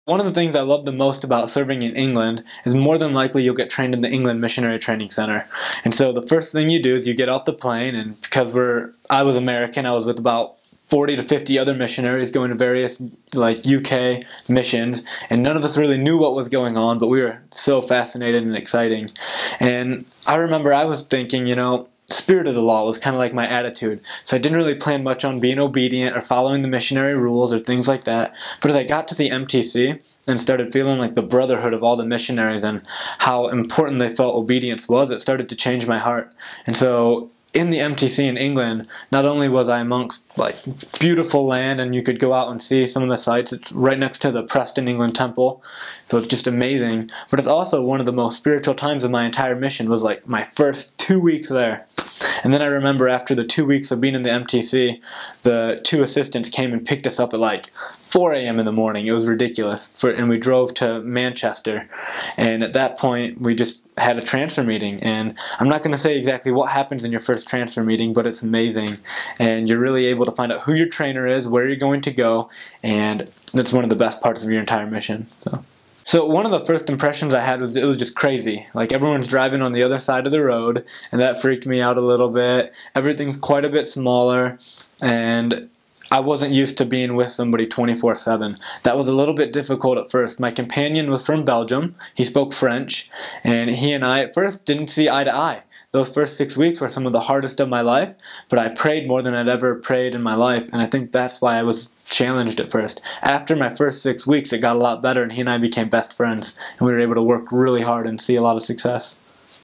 One of the things I love the most about serving in England is more than likely you'll get trained in the England Missionary Training Center. And so the first thing you do is you get off the plane, and because I was American, I was with about 40 to 50 other missionaries going to various like UK missions, and none of us really knew what was going on, but we were so fascinated and exciting. And I remember I was thinking, spirit of the law was kind of like my attitude. So I didn't really plan much on being obedient or following the missionary rules or things like that. But as I got to the MTC and started feeling like the brotherhood of all the missionaries and how important they felt obedience was, it started to change my heart. And so in the MTC in England, not only was I amongst like beautiful land and you could go out and see some of the sites, it's right next to the Preston England Temple, so it's just amazing, but it's also one of the most spiritual times of my entire mission was like my first 2 weeks there. And then I remember after the 2 weeks of being in the MTC, the two assistants came and picked us up at like 4 a.m. in the morning. It was ridiculous. And we drove to Manchester. And at that point, we just had a transfer meeting. And I'm not going to say exactly what happens in your first transfer meeting, but it's amazing. And you're really able to find out who your trainer is, where you're going to go, and that's one of the best parts of your entire mission. So one of the first impressions I had was it was just crazy. Like everyone's driving on the other side of the road, and that freaked me out a little bit. Everything's quite a bit smaller, and I wasn't used to being with somebody 24/7. That was a little bit difficult at first. My companion was from Belgium. He spoke French, and he and I at first didn't see eye to eye. Those first 6 weeks were some of the hardest of my life, but I prayed more than I'd ever prayed in my life, and I think that's why I was challenged at first. After my first 6 weeks, it got a lot better, and he and I became best friends, and we were able to work really hard and see a lot of success.